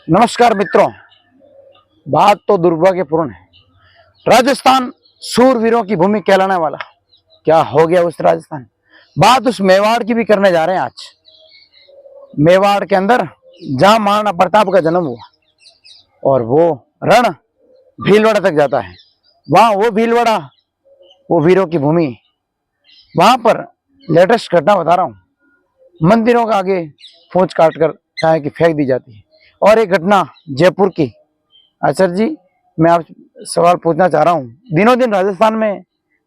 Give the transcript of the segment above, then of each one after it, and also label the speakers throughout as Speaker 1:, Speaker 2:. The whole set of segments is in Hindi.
Speaker 1: नमस्कार मित्रों, बात तो दुर्भाग्यपूर्ण है। राजस्थान सूरवीरों की भूमि कहलाने वाला क्या हो गया उस राजस्थान। बात उस मेवाड़ की भी करने जा रहे हैं आज। मेवाड़ के अंदर जहां महाराणा प्रताप का जन्म हुआ और वो रण भीलवाड़ा तक जाता है। वहां वो भीलवाड़ा, वो वीरों की भूमि, वहां पर लेटेस्ट घटना बता रहा हूँ। मंदिरों के आगे फौज काट कर चाहे कि फेंक दी जाती है। और एक घटना जयपुर की। आचार्य जी, मैं आप सवाल पूछना चाह रहा हूँ, दिनों दिन राजस्थान में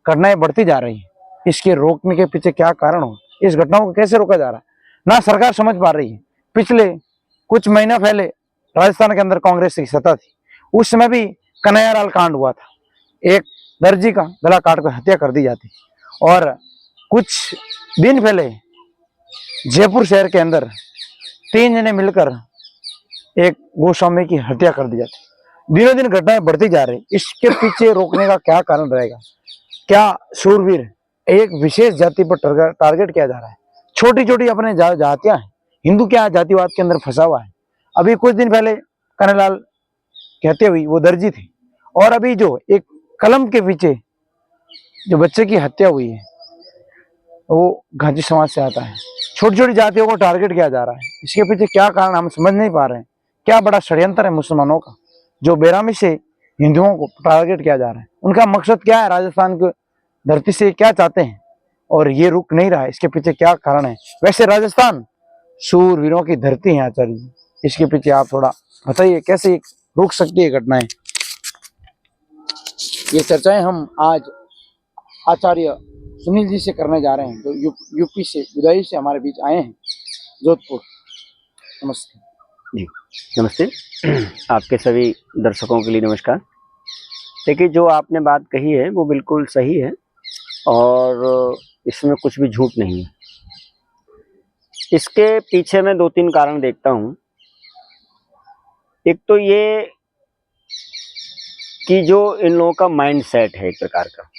Speaker 1: घटनाएं बढ़ती जा रही हैं, इसके रोकने के पीछे क्या कारण हो, इस घटनाओं को कैसे रोका जा रहा है, ना सरकार समझ पा रही है। पिछले कुछ महीना पहले राजस्थान के अंदर कांग्रेस की सत्ता थी, उस समय भी कन्हैयालाल कांड हुआ था। एक दर्जी का गला काटकर हत्या कर दी जाती। और कुछ दिन पहले जयपुर शहर के अंदर 3 जने मिलकर एक गोस्वामी की हत्या कर दी जाती। दिनों दिन घटनाएं बढ़ती जा रही। इसके पीछे रोकने का क्या कारण रहेगा? क्या शूरवीर एक विशेष जाति पर टारगेट किया जा रहा है? छोटी छोटी अपने जातियां हैं। हिंदू क्या जातिवाद के अंदर फंसा हुआ है। अभी कुछ दिन पहले कन्हैयालाल कहते हुए वो दर्जी थे, और अभी जो एक कलम के पीछे जो बच्चे की हत्या हुई है वो घाटी समाज से आता है। छोटी छोटी जातियों को टारगेट किया जा रहा है। इसके पीछे क्या कारण हम समझ नहीं पा रहे हैं। क्या बड़ा षड्यंत्र है मुसलमानों का, जो बेरामी से हिंदुओं को टारगेट किया जा रहा है। उनका मकसद क्या है? राजस्थान की धरती से क्या चाहते हैं, और ये रुक नहीं रहा है। इसके पीछे क्या कारण है? वैसे राजस्थान शूरवीरों की धरती है आचार्य जी, इसके पीछे आप थोड़ा बताइए, कैसे रुक सकती है घटनाएं। ये चर्चाएं हम आज आचार्य सुनील जी से करने जा रहे हैं, जो यूपी से बुदाई से हमारे बीच आए हैं, जोधपुर। नमस्ते
Speaker 2: जी, नमस्ते। आपके सभी दर्शकों के लिए नमस्कार। देखिए, जो आपने बात कही है वो बिल्कुल सही है और इसमें कुछ भी झूठ नहीं है। इसके पीछे मैं 2-3 कारण देखता हूँ। एक तो ये कि जो इन लोगों का माइंड सेट है एक प्रकार का,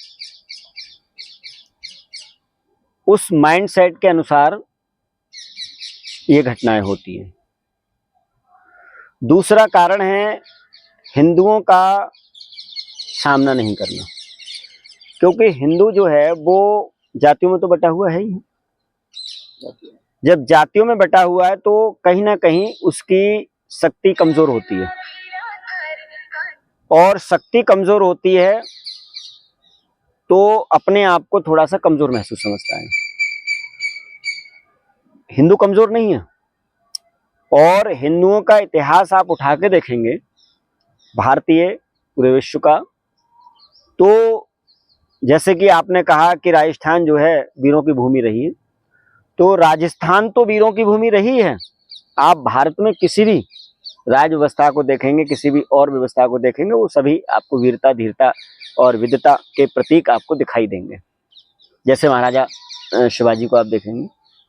Speaker 2: उस माइंड सेट के अनुसार ये घटनाएं होती हैं। दूसरा कारण है हिंदुओं का सामना नहीं करना, क्योंकि हिंदू जो है वो जातियों में तो बटा हुआ है ही। जब जातियों में बटा हुआ है तो कहीं ना कहीं उसकी शक्ति कमजोर होती है, और शक्ति कमजोर होती है तो अपने आप को थोड़ा सा कमजोर महसूस समझता है। हिंदू कमजोर नहीं है, और हिंदुओं का इतिहास आप उठा के देखेंगे, भारतीय पूरे विश्व का, तो जैसे कि आपने कहा कि राजस्थान जो है वीरों की भूमि रही है, तो राजस्थान तो वीरों की भूमि रही है। आप भारत में किसी भी राज व्यवस्था को देखेंगे, किसी भी और व्यवस्था को देखेंगे, वो सभी आपको वीरता, धीरता और विद्वता के प्रतीक आपको दिखाई देंगे। जैसे महाराजा शिवाजी को आप देखेंगे,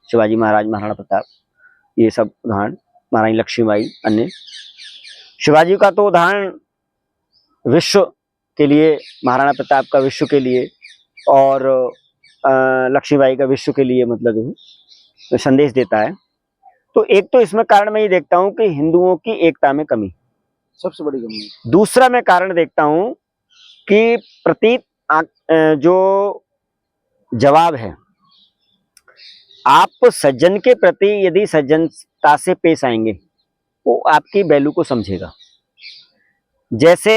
Speaker 2: शिवाजी महाराज, महाराणा प्रताप, ये सब उदाहरण, महारानी लक्ष्मीबाई, अन्य। शिवाजी का तो उदाहरण विश्व के लिए, महाराणा प्रताप का विश्व के लिए, और लक्ष्मीबाई का विश्व के लिए मतलब संदेश देता है। तो एक तो इसमें कारण मैं ये देखता हूँ कि हिंदुओं की एकता में कमी,
Speaker 1: सबसे बड़ी कमी।
Speaker 2: दूसरा मैं कारण देखता हूँ कि प्रतीत जो जवाब है, आप सज्जन के प्रति यदि सज्जनता से पेश आएंगे वो आपकी वैल्यू को समझेगा। जैसे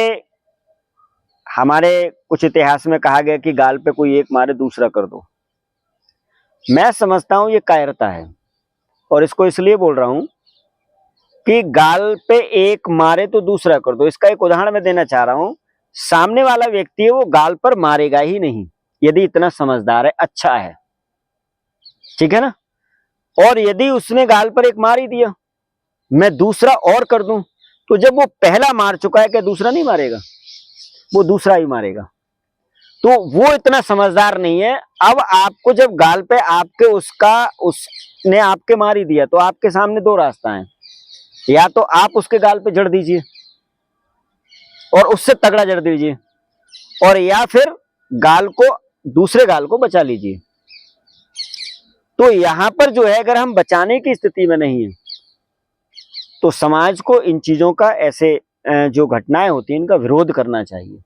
Speaker 2: हमारे कुछ इतिहास में कहा गया कि गाल पे कोई एक मारे दूसरा कर दो। मैं समझता हूं ये कायरता है, और इसको इसलिए बोल रहा हूं कि गाल पे एक मारे तो दूसरा कर दो। इसका एक उदाहरण मैं देना चाह रहा हूं। सामने वाला व्यक्ति है वो गाल पर मारेगा ही नहीं यदि इतना समझदार है, अच्छा है, ठीक है ना। और यदि उसने गाल पर एक मार ही दिया, मैं दूसरा और कर दूं, तो जब वो पहला मार चुका है क्या दूसरा नहीं मारेगा? वो दूसरा ही मारेगा। तो वो इतना समझदार नहीं है। अब आपको जब गाल पे आपके उसने आपके मार ही दिया, तो आपके सामने 2 रास्ता है। या तो आप उसके गाल पे जड़ दीजिए और उससे तगड़ा जड़ दीजिए, और या फिर गाल को, दूसरे गाल को बचा लीजिए। तो यहां पर जो है, अगर हम बचाने की स्थिति में नहीं है तो समाज को इन चीजों का, ऐसे जो घटनाएं होती हैं, इनका विरोध करना चाहिए।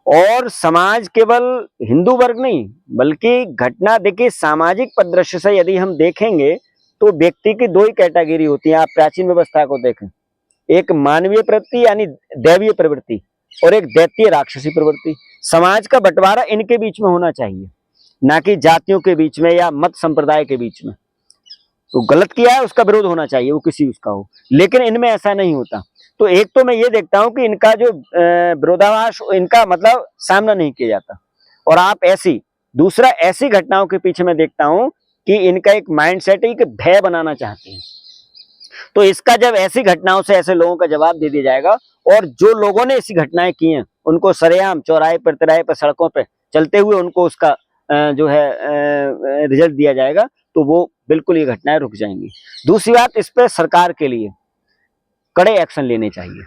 Speaker 2: और समाज केवल हिंदू वर्ग नहीं, बल्कि घटना, देखिए सामाजिक परिदृश्य से यदि हम देखेंगे तो व्यक्ति की दो ही कैटेगरी होती है। आप प्राचीन व्यवस्था को देखें, एक मानवीय प्रवृत्ति यानी दैवीय प्रवृत्ति, और एक दैत्य राक्षसी प्रवृत्ति। समाज का बंटवारा इनके बीच में होना चाहिए, ना कि जातियों के बीच में या मत संप्रदाय के बीच में। तो गलत किया है उसका विरोध होना चाहिए, वो किसी उसका हो, लेकिन इनमें ऐसा नहीं होता। तो एक तो मैं ये देखता हूं कि इनका जो विरोधाभास, इनका मतलब सामना नहीं किया जाता। और आप दूसरा ऐसी घटनाओं के पीछे मैं देखता हूं कि इनका एक माइंडसेट है कि भय बनाना चाहते हैं। तो इसका जब ऐसी घटनाओं से ऐसे लोगों का जवाब दे दिया जाएगा, और जो लोगों ने ऐसी घटनाएं की हैं उनको सरेआम चौराहे पर, तिराहे पर, सड़कों पर चलते हुए उनको उसका जो है रिजल्ट दिया जाएगा, तो वो बिल्कुल ये घटनाएं रुक जाएंगी। दूसरी बात, इस पर सरकार के लिए कड़े एक्शन लेने चाहिए,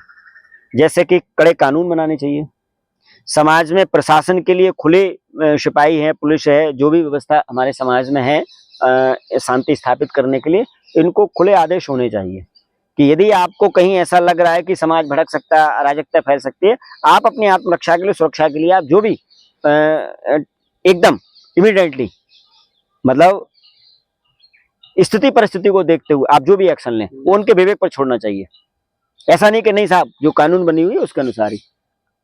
Speaker 2: जैसे कि कड़े कानून बनाने चाहिए। समाज में प्रशासन के लिए खुले सिपाही है, पुलिस है, जो भी व्यवस्था हमारे समाज में है शांति स्थापित करने के लिए, इनको खुले आदेश होने चाहिए कि यदि आपको कहीं ऐसा लग रहा है कि समाज भड़क सकता है, अराजकता फैल सकती है, आप अपनी आत्मरक्षा के लिए, सुरक्षा के लिए, आप जो भी एकदम इमीडिएटली, मतलब स्थिति परिस्थिति को देखते हुए आप जो भी एक्शन लें, वो उनके विवेक पर छोड़ना चाहिए। ऐसा नहीं कि नहीं साहब, जो कानून बनी हुई है उसके अनुसार ही,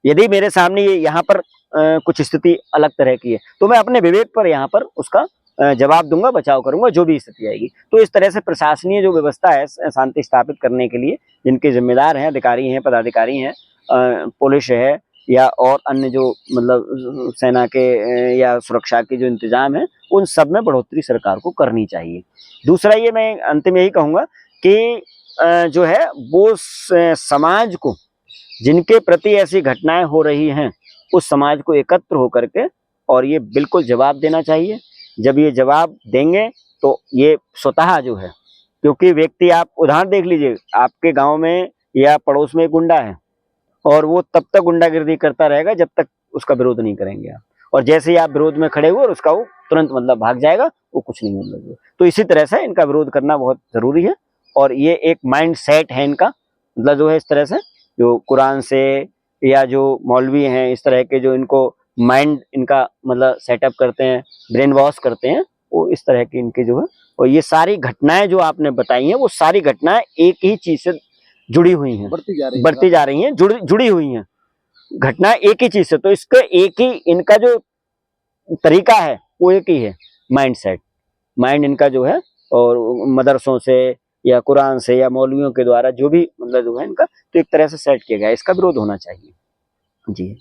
Speaker 2: यदि मेरे सामने ये यहाँ पर कुछ स्थिति अलग तरह की है, तो मैं अपने विवेक पर यहाँ पर उसका जवाब दूंगा, बचाव करूंगा, जो भी स्थिति आएगी। तो इस तरह से प्रशासनीय जो व्यवस्था है शांति स्थापित करने के लिए, जिनके जिम्मेदार हैं, अधिकारी हैं, पदाधिकारी हैं, पुलिस है या और अन्य जो मतलब सेना के या सुरक्षा के जो इंतजाम है, उन सब में बढ़ोतरी सरकार को करनी चाहिए। दूसरा, ये मैं अंतिम यही कहूंगा कि जो है वो समाज को, जिनके प्रति ऐसी घटनाएं हो रही हैं, उस समाज को एकत्र होकर के और ये बिल्कुल जवाब देना चाहिए। जब ये जवाब देंगे तो ये स्वतः जो है, क्योंकि व्यक्ति, आप उदाहरण देख लीजिए, आपके गांव में या पड़ोस में एक गुंडा है और वो तब तक गुंडागिर्दी करता रहेगा जब तक उसका विरोध नहीं करेंगे आप, और जैसे ही आप विरोध में खड़े हुए और उसका वो तुरंत मतलब भाग जाएगा, वो कुछ नहीं मतलब। तो इसी तरह से इनका विरोध करना बहुत जरूरी है, और ये एक माइंड सेट है इनका, मतलब जो है इस तरह से जो कुरान से या जो मौलवी हैं, इस तरह के जो इनको माइंड इनका मतलब सेटअप करते हैं, ब्रेन वॉश करते हैं, वो इस तरह की इनके जो है। और ये सारी घटनाएं जो आपने बताई हैं, वो सारी घटनाएं एक ही चीज से जुड़ी हुई हैं, बढ़ती जा रही हैं, जुड़ी हुई हैं घटना एक ही चीज से। तो इसका एक ही इनका जो तरीका है वो एक ही है, माइंड सेट। माइंड इनका जो है, और मदरसों से या कुरान से या मौलवियों के द्वारा जो भी मतलब जो है इनका, तो एक तरह से सेट किया गया है। इसका विरोध होना चाहिए। जी।